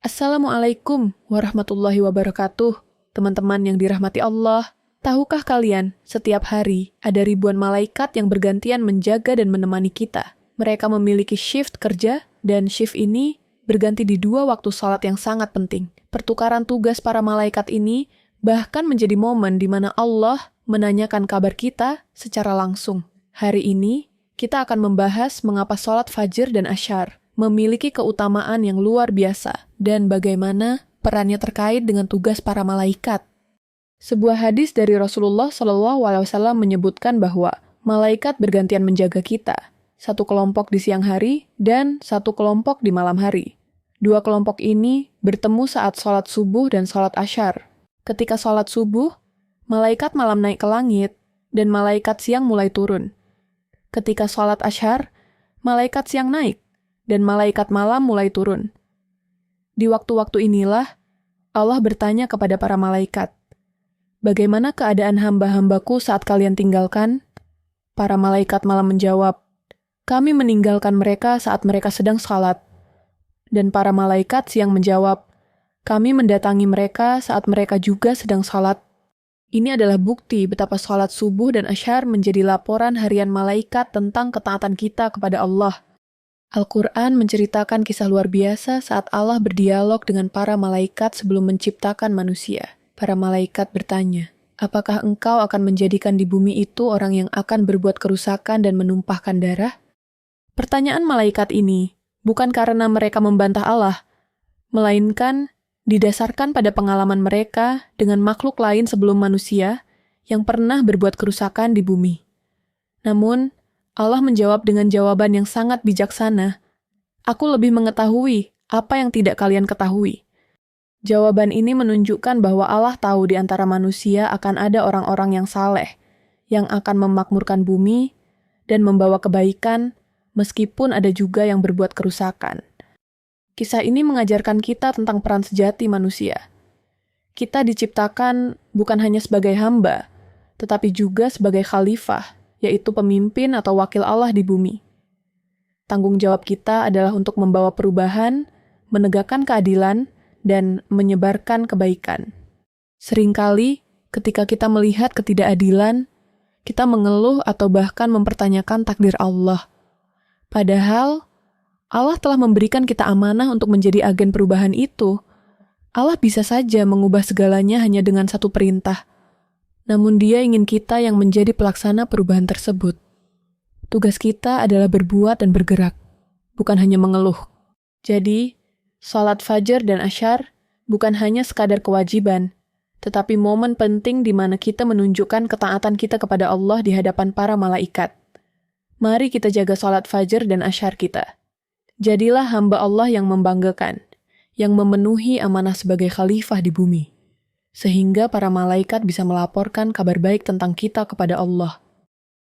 Assalamualaikum warahmatullahi wabarakatuh. Teman-teman yang dirahmati Allah, tahukah kalian, setiap hari ada ribuan malaikat yang bergantian menjaga dan menemani kita. Mereka memiliki shift kerja, dan shift ini berganti di dua waktu salat yang sangat penting. Pertukaran tugas para malaikat ini bahkan menjadi momen di mana Allah menanyakan kabar kita secara langsung. Hari ini, kita akan membahas mengapa salat fajr dan asyar memiliki keutamaan yang luar biasa dan bagaimana perannya terkait dengan tugas para malaikat. Sebuah hadis dari Rasulullah SAW menyebutkan bahwa malaikat bergantian menjaga kita, satu kelompok di siang hari dan satu kelompok di malam hari. Dua kelompok ini bertemu saat sholat subuh dan sholat asyar. Ketika sholat subuh, malaikat malam naik ke langit dan malaikat siang mulai turun. Ketika sholat asyar, malaikat siang naik dan malaikat malam mulai turun. Di waktu-waktu inilah, Allah bertanya kepada para malaikat, "Bagaimana keadaan hamba-hambaku saat kalian tinggalkan?" Para malaikat malam menjawab, "Kami meninggalkan mereka saat mereka sedang salat." Dan para malaikat siang menjawab, "Kami mendatangi mereka saat mereka juga sedang salat." Ini adalah bukti betapa salat subuh dan asyar menjadi laporan harian malaikat tentang ketaatan kita kepada Allah. Al-Quran menceritakan kisah luar biasa saat Allah berdialog dengan para malaikat sebelum menciptakan manusia. Para malaikat bertanya, "Apakah engkau akan menjadikan di bumi itu orang yang akan berbuat kerusakan dan menumpahkan darah?" Pertanyaan malaikat ini bukan karena mereka membantah Allah, melainkan didasarkan pada pengalaman mereka dengan makhluk lain sebelum manusia yang pernah berbuat kerusakan di bumi. Namun, Allah menjawab dengan jawaban yang sangat bijaksana. "Aku lebih mengetahui apa yang tidak kalian ketahui." Jawaban ini menunjukkan bahwa Allah tahu di antara manusia akan ada orang-orang yang saleh, yang akan memakmurkan bumi dan membawa kebaikan, meskipun ada juga yang berbuat kerusakan. Kisah ini mengajarkan kita tentang peran sejati manusia. Kita diciptakan bukan hanya sebagai hamba, tetapi juga sebagai khalifah, yaitu pemimpin atau wakil Allah di bumi. Tanggung jawab kita adalah untuk membawa perubahan, menegakkan keadilan, dan menyebarkan kebaikan. Seringkali, ketika kita melihat ketidakadilan, kita mengeluh atau bahkan mempertanyakan takdir Allah. Padahal, Allah telah memberikan kita amanah untuk menjadi agen perubahan itu. Allah bisa saja mengubah segalanya hanya dengan satu perintah. Namun Dia ingin kita yang menjadi pelaksana perubahan tersebut. Tugas kita adalah berbuat dan bergerak, bukan hanya mengeluh. Jadi, salat fajar dan asyar bukan hanya sekadar kewajiban, tetapi momen penting di mana kita menunjukkan ketaatan kita kepada Allah di hadapan para malaikat. Mari kita jaga salat fajar dan asyar kita. Jadilah hamba Allah yang membanggakan, yang memenuhi amanah sebagai khalifah di bumi, sehingga para malaikat bisa melaporkan kabar baik tentang kita kepada Allah.